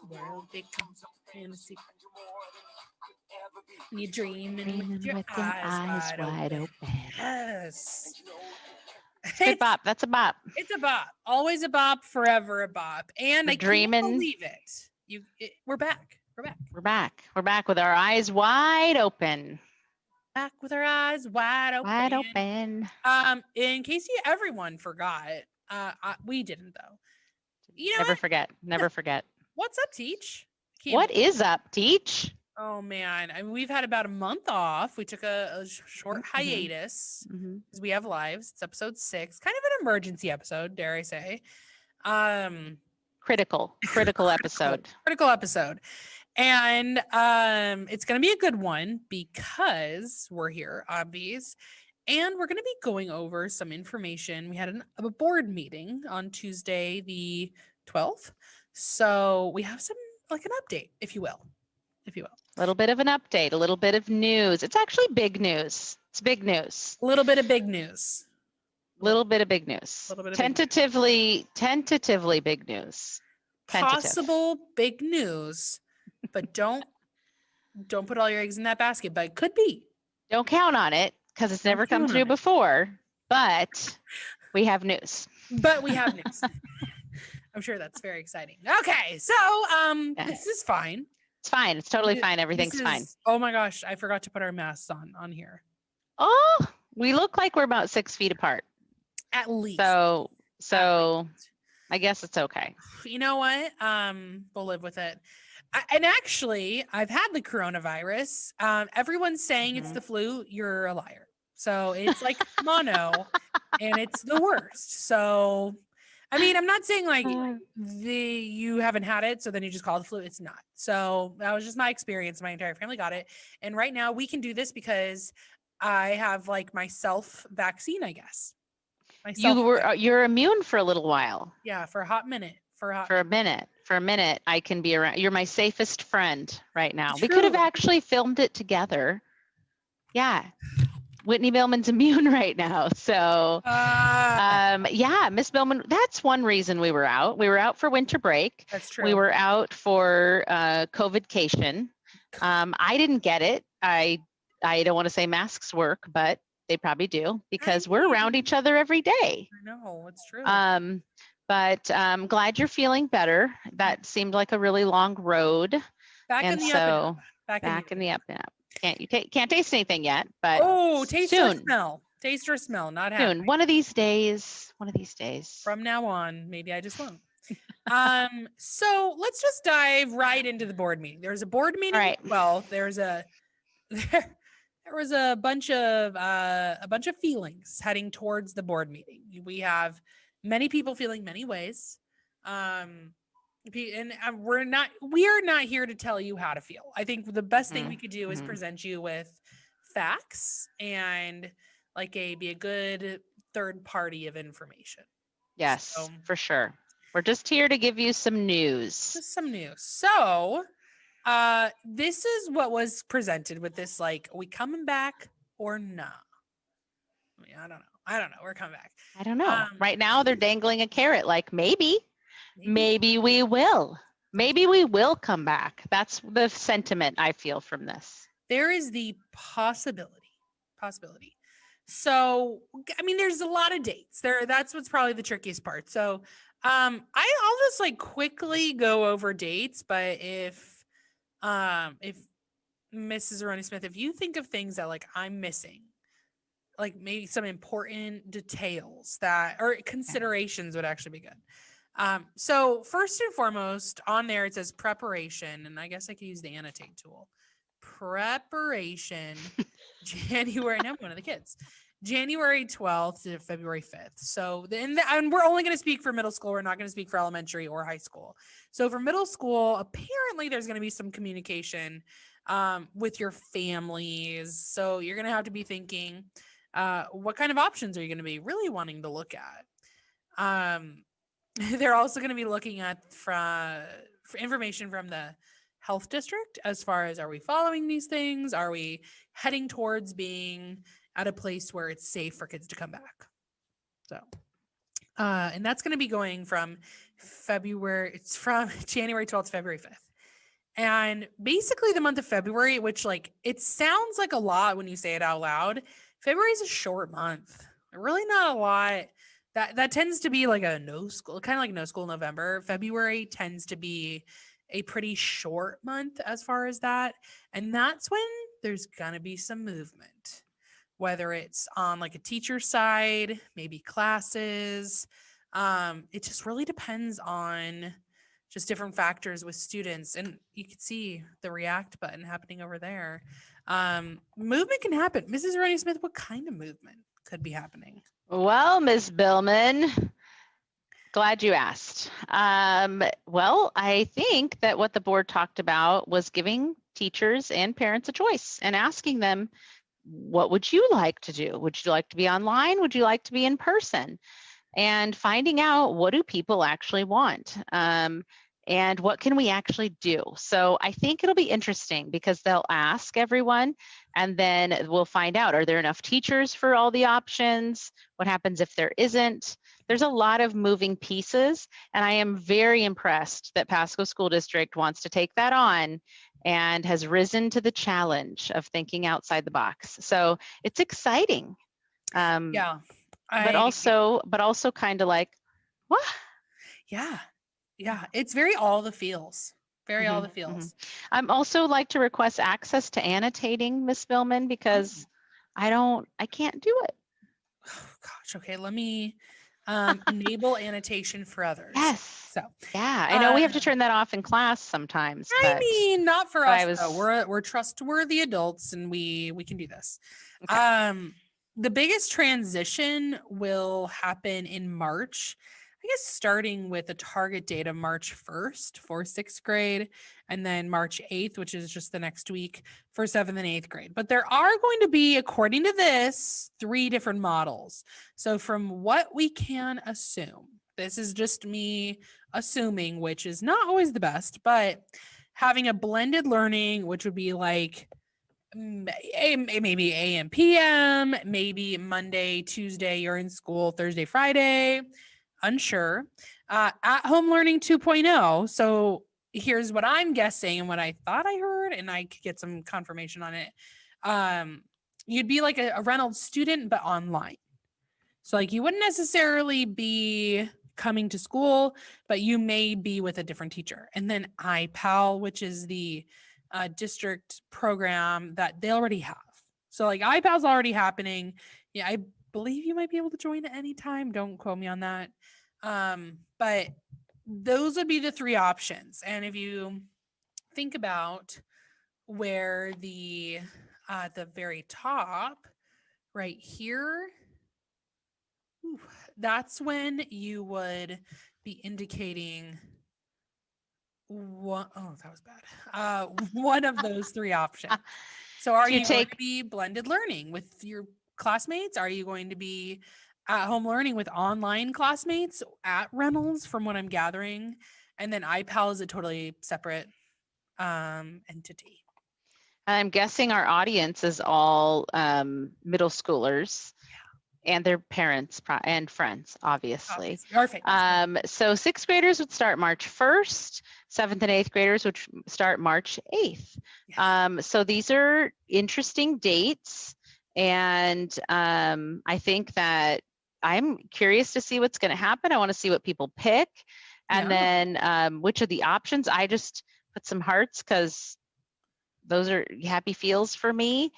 World becomes a fantasy. And you dreaming with Dreaming your with your eyes eyes wide wide open. open. Yes. It's a good bop. That's a bop. It's a bop. Always a bop, forever a bop. And We're I dreaming. can't believe it. We're back. We're back. We're back. We're back with our eyes wide open. Back with our eyes wide open. Wide open. In case everyone forgot, we didn't though. You know Never what? forget. Never forget. What's up, Teach? What is up, Teach? Oh man, I mean, we've had about a month off. We took a short hiatus because we have lives. It's episode 6, kind of an emergency episode, dare I say. Critical episode. Critical episode. And it's going to be a good one because we're here, obvious. And we're going to be going over some information. We had a board meeting on Tuesday, the 12th. So we have some, like an update, if you will. A little bit of an update, a little bit of news. It's actually big news. It's big news. A little bit of big news. Little bit of big news. Tentatively big news. Possible big news, but don't put all your eggs in that basket, but it could be. Don't count on it because it's never come through before, but we have news. I'm sure that's very exciting. Okay, so this is fine. It's fine. It's totally fine. Everything's fine. Oh my gosh, I forgot to put our masks on here. Oh, we look like we're about 6 feet apart. At least. So I guess it's okay. You know what? We'll live with it. And actually, I've had the coronavirus. Everyone's saying it's the flu. You're a liar. So it's like mono, and it's the worst. So, I mean, I'm not saying like you haven't had it, so then you just call it the flu. It's not. So that was just my experience. My entire family got it, and right now we can do this because I have like my self vaccine, I guess. You're immune for a little while. Yeah, for a hot minute. For a minute, I can be around. You're my safest friend right now. True. We could have actually filmed it together. Yeah. Whitney Millman's immune right now. So, yeah, Miss Millman, that's one reason we were out. We were out for winter break. That's true. We were out for COVIDcation. I didn't get it. I don't want to say masks work, but they probably do because we're around each other every day. I know, it's true. But I'm glad you're feeling better. That seemed like a really long road. Back in the up and up. Can't taste anything yet, but taste soon. or smell. Taste or smell, not happening. Soon. One of these days. From now on, maybe I just won't. So let's just dive right into the board meeting. There's a board meeting. All right. Well, there was a bunch of feelings heading towards the board meeting. We have many people feeling many ways. And we are not here to tell you how to feel. I think the best thing we could do is present you with facts and be a good third party of information. Yes, for sure. We're just here to give you some news. Just some news. So, this is what was presented with this, are we coming back or not? I mean, I don't know. We're coming back. I don't know. Right now they're dangling a carrot maybe we will. Maybe we will come back. That's the sentiment I feel from this. There is the possibility. So, I mean, there's a lot of dates there. That's what's probably the trickiest part. So, I'll just quickly go over dates, but if Mrs. Aroni Smith, if you think of things that I'm missing, maybe some important details or considerations would actually be good. So first and foremost on there, it says preparation. And I guess I could use the annotate tool. Preparation, January, now I'm one of the kids, January 12th to February 5th. So and we're only going to speak for middle school. We're not going to speak for elementary or high school. So for middle school, apparently there's going to be some communication with your families. So you're going to have to be thinking, what kind of options are you going to be really wanting to look at? They're also going to be looking at for information from the health district as far as, are we following these things? Are we heading towards being at a place where it's safe for kids to come back? So, and that's going to be going from February. It's from January 12th to February 5th. And basically the month of February, which like it sounds like a lot when you say it out loud. February is a short month. Really not a lot. That tends to be like a no school, kind of like no school November. February tends to be a pretty short month as far as that. And that's when there's gonna be some movement, whether it's on like a teacher side, maybe classes. It just really depends on just different factors with students. And you can see the react button happening over there. Movement can happen. Mrs. Rennie Smith, what kind of movement could be happening? Well, Ms. Billman, glad you asked. Well, I think that what the board talked about was giving teachers and parents a choice and asking them, what would you like to do? Would you like to be online? Would you like to be in person? And finding out, what do people actually want? And what can we actually do? So I think it'll be interesting because they'll ask everyone and then we'll find out, are there enough teachers for all the options? What happens if there isn't? There's a lot of moving pieces, and I am very impressed that Pasco School District wants to take that on and has risen to the challenge of thinking outside the box. So it's exciting. Yeah. But also kind of like, what? Yeah. It's very all the feels. Very all the feels. I'm also like to request access to annotating, Miss Billman, because I can't do it. Oh, gosh. Okay. Let me enable annotation for others. Yes. So yeah, I know we have to turn that off in class sometimes. I mean, not for us. though. We're trustworthy adults, and we can do this. Okay. The biggest transition will happen in March. I guess starting with a target date of March 1st for 6th grade, and then March 8th, which is just the next week, for 7th and 8th grade. But there are going to be, according to this, 3 different models. So from what we can assume, this is just me assuming, which is not always the best, but having a blended learning, which would be like maybe AM, PM, maybe Monday, Tuesday, you're in school, Thursday, Friday, unsure. At home learning 2.0. So here's what I'm guessing and what I thought I heard, and I could get some confirmation on it. You'd be like a Reynolds student, but online. So like you wouldn't necessarily be coming to school, but you may be with a different teacher. And then iPal, which is the district program that they already have. So like iPal's already happening. Yeah, I believe you might be able to join at any time. Don't quote me on that. But those would be the 3 options. And if you think about where the very top right here, that's when you would be indicating one. Oh, that was bad. One of those 3 options. So are you going to be blended learning with your classmates? Are you going to be at home learning with online classmates at Reynolds, from what I'm gathering? And then iPal is a totally separate entity. I'm guessing our audience is all middle schoolers. And their parents and friends, obviously. Perfect. So 6th graders would start March 1st, 7th and 8th graders would start March 8th. Yes. So these are interesting dates. And I think that I'm curious to see what's going to happen. I want to see what people pick. And then which of the options, I just put some hearts because those are happy feels for me.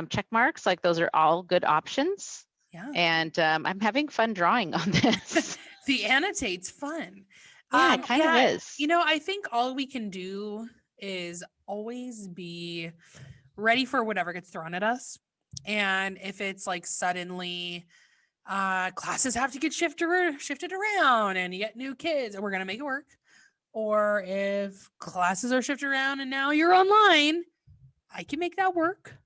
Check marks, like those are all good options. Yeah. And I'm having fun drawing on this. The annotate's fun. Yeah, it kind of is. You know, I think all we can do is always be ready for whatever gets thrown at us. And if it's like suddenly classes have to get shifted around and you get new kids, and we're going to make it work. Or if classes are shifted around and now you're online, I can make that work.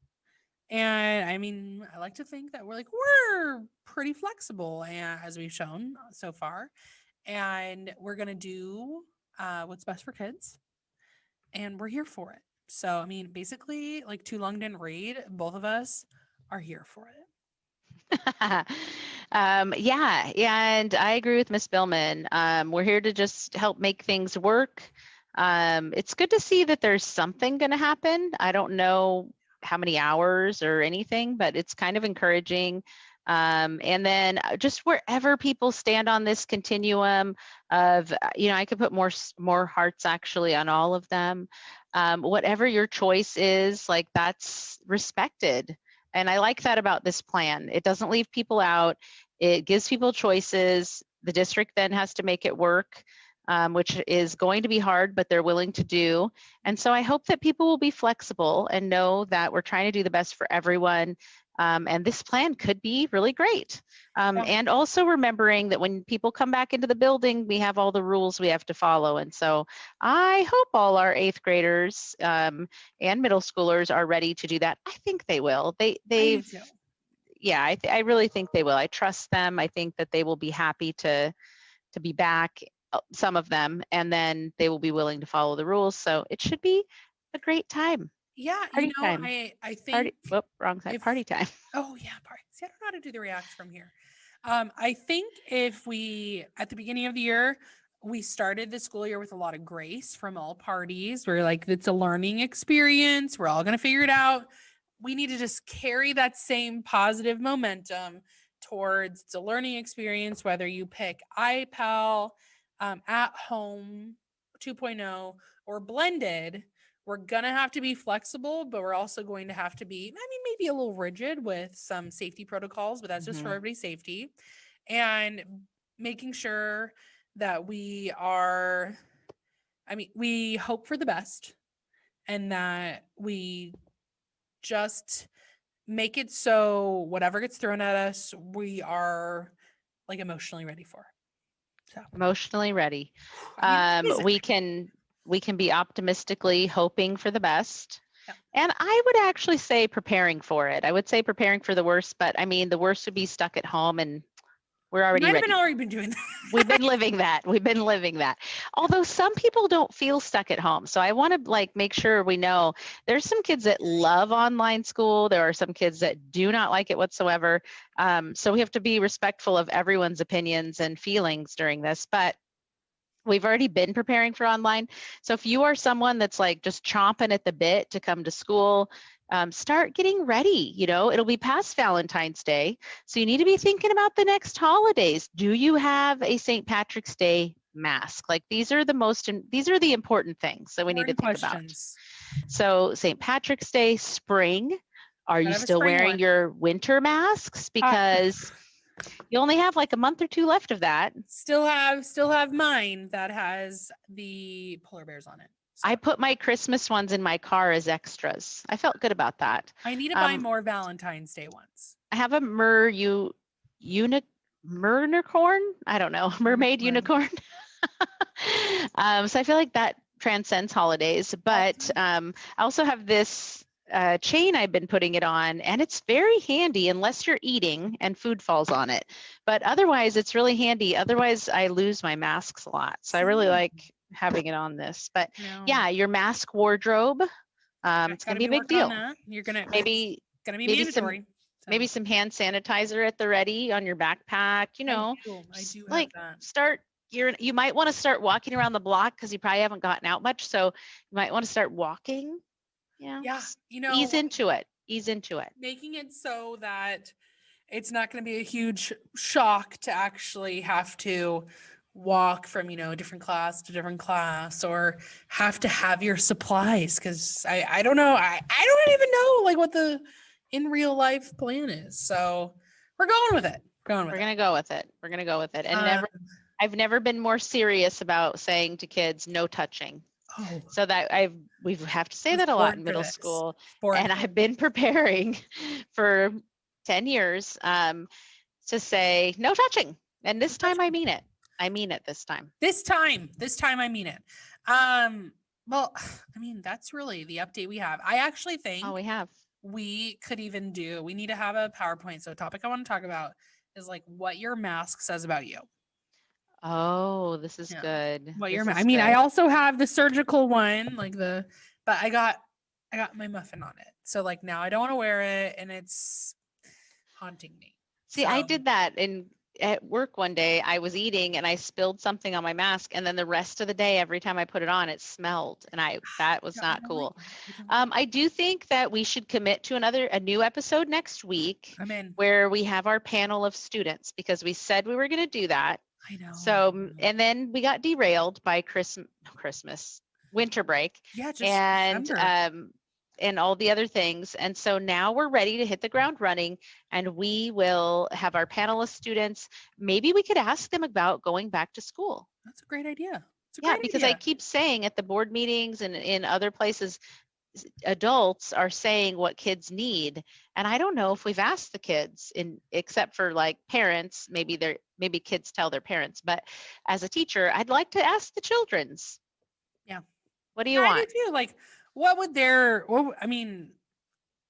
And I mean, I like to think that we're pretty flexible, as we've shown so far. And we're going to do what's best for kids. And we're here for it. So, I mean, basically, like Too Long Didn't Read, both of us are here for it. Yeah, and I agree with Miss Billman. We're here to just help make things work. It's good to see that there's something going to happen. I don't know how many hours or anything, but it's kind of encouraging. And then just wherever people stand on this continuum of, I could put more hearts actually on all of them. Whatever your choice is, like, that's respected. And I like that about this plan. It doesn't leave people out. It gives people choices. The district then has to make it work, which is going to be hard, but they're willing to do. And so I hope that people will be flexible and know that we're trying to do the best for everyone. And this plan could be really great. And also remembering that when people come back into the building, we have all the rules we have to follow. And so I hope all our 8th graders and middle schoolers are ready to do that. I think they will. I really think they will. I trust them. I think that they will be happy to be back, some of them, and then they will be willing to follow the rules. So it should be a great time. Yeah, Party time. I think Party, wrong side. Party time. Oh yeah, party. See, I don't know how to do the reacts from here. I think if we, at the beginning of the year, we started the school year with a lot of grace from all parties. We're like, it's a learning experience. We're all going to figure it out. We need to just carry that same positive momentum towards it's a learning experience, whether you pick iPal, at home 2.0 or blended. We're going to have to be flexible, but we're also going to have to be, maybe a little rigid with some safety protocols, but that's just for everybody's safety. And making sure that we hope for the best and that we just make it so whatever gets thrown at us, we are like emotionally ready for. So emotionally ready. We can be optimistically hoping for the best. Yeah. And I would actually say preparing for it. I would say preparing for the worst, but the worst would be stuck at home, and we're already ready. Already been doing that. We've been living that. Although some people don't feel stuck at home. So I want to make sure we know there's some kids that love online school. There are some kids that do not like it whatsoever. So we have to be respectful of everyone's opinions and feelings during this. But we've already been preparing for online. So if you are someone that's just chomping at the bit to come to school, start getting ready. It'll be past Valentine's Day. So you need to be thinking about the next holidays. Do you have a St. Patrick's Day mask? These are the important things that we need to think about. So St. Patrick's Day, spring, are you still wearing your winter masks? Because you only have a month or 2 left of that. Still have mine that has the polar bears on it. So I put my Christmas ones in my car as extras. I felt good about that. I need to buy more Valentine's Day ones. I have a unicorn. I don't know, mermaid unicorn. So I feel like that transcends holidays. But I also have this chain I've been putting it on, and it's very handy unless you're eating and food falls on it. But otherwise, it's really handy. Otherwise, I lose my masks a lot. So I really like having it on this. But yeah, your mask wardrobe, it's gonna be a big deal. You're gonna be mandatory. Maybe some hand sanitizer at the ready on your backpack. I do have that. You might want to start walking around the block because you probably haven't gotten out much. So you might want to start walking. Yeah. Ease into it. Making it so that it's not going to be a huge shock to actually have to walk from, different class to different class, or have to have your supplies. Cause I don't know. I don't even know what the in real life plan is. So we're going with it. We're going to go with it. And I've never been more serious about saying to kids, no touching. Oh. So that we have to say that a lot in middle school, and I've been preparing for 10 years to say no touching. And this time I mean it. This time. This time I mean it. Well, that's really the update we have. I actually think we could even we need to have a PowerPoint. So a topic I want to talk about is what your mask says about you. Oh, this is good. I also have the surgical one, but I got my muffin on it. So now I don't want to wear it, and it's haunting me. See, I So- did that at work one day. I was eating and I spilled something on my mask, and then the rest of the day, every time I put it on, it smelled, and that was Yeah, not I don't like cool. that. I don't like I do think that we should commit to a new episode next week that. I'm in. where we have our panel of students, because we said we were going to do that. I know. So, and then we got derailed by winter break, Yeah, just and remember. and all the other things. And so now we're ready to hit the ground running, and we will have our panel of students. Maybe we could ask them about going back to school. That's a great idea. It's a Yeah, great because I idea. keep saying at the board meetings and in other places, adults are saying what kids need, and I don't know if we've asked the kids, except for like parents. Maybe kids tell their parents, but as a teacher, I'd like to ask the children's. Yeah. What do you I want? do too. Like, what would their? I mean,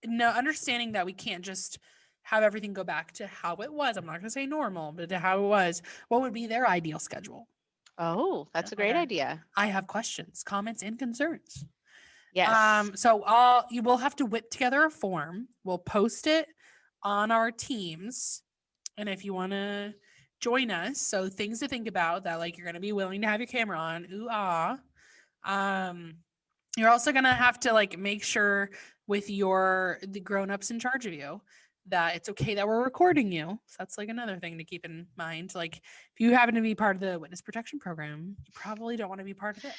no, understanding that we can't just have everything go back to how it was. I'm not going to say normal, but to how it was. What would be their ideal schedule? Oh, that's a great Okay. idea. I have questions, comments, and concerns. Yes. So you will have to whip together a form. We'll post it on our teams. And if you want to join us, so things to think about that, like you're going to be willing to have your camera on. Ooh, ah. You're also going to have to like make sure with the grown-ups in charge of you that it's okay that we're recording you. So that's like another thing to keep in mind. Like if you happen to be part of the witness protection program, you probably don't want to be part of this.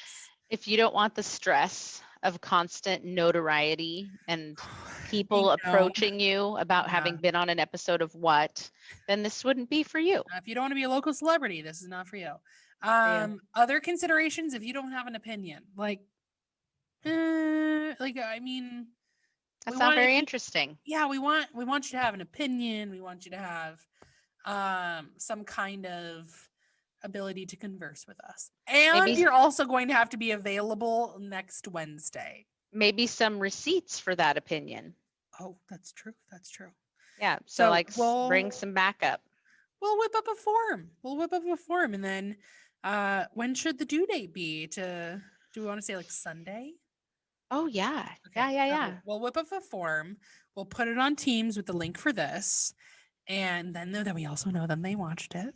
If you don't want the stress of constant notoriety and people You know, approaching you about Yeah. having been on an episode of what, then this wouldn't be for you. If you don't want to be a local celebrity, this is not for you. Yeah. Other considerations, if you don't have an opinion, like I mean, That's we not want- very if you- interesting. yeah, we want you to have an opinion. We want you to have some kind of ability to converse with us. And Maybe- you're also going to have to be available next Wednesday. Maybe some receipts for that opinion. Oh, that's true. That's true. Yeah. So So like we'll- bring some backup. We'll whip up a form. And then when should the due date be? Do we want to say like Sunday? Oh yeah. Okay, Yeah. so we'll whip up a form. We'll put it on Teams with the link for this. And then we also know them they watched it.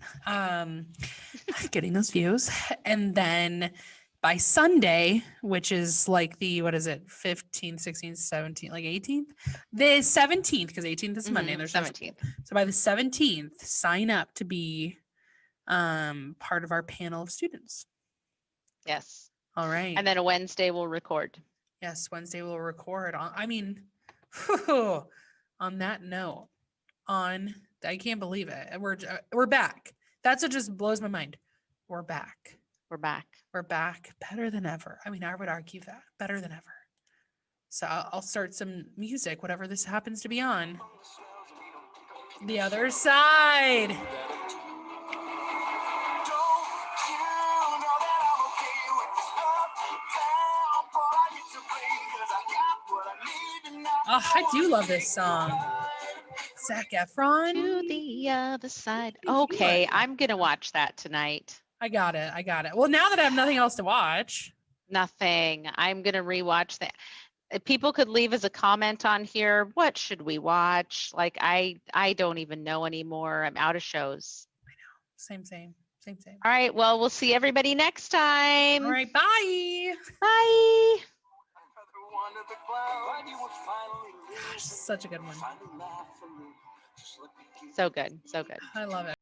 Getting those views. And then by Sunday, which is like what is it, 15th, 16th, 17th, like 18th? The 17th, because 18th is Monday. There's no 17th. So by the 17th, sign up to be part of our panel of students. Yes. All right. And then a Wednesday we'll record. Yes, Wednesday we'll record. On that note, I can't believe it. We're back. That's what just blows my mind. We're back. We're back. We're back better than ever. I mean, I would argue that better than ever. So I'll start some music, whatever this happens to be on. The other side. Oh, I do love this song. Zac Efron. To the other side. What do you Okay, like? I'm gonna watch that tonight. I got it. Well, now that I have nothing else to watch. Nothing. I'm gonna rewatch that. People could leave as a comment on here. What should we watch? Like I don't even know anymore. I'm out of shows. Same. All right. Well, we'll see everybody next time. All right, bye. Bye. Gosh, such a good one. So good. So good. I love it.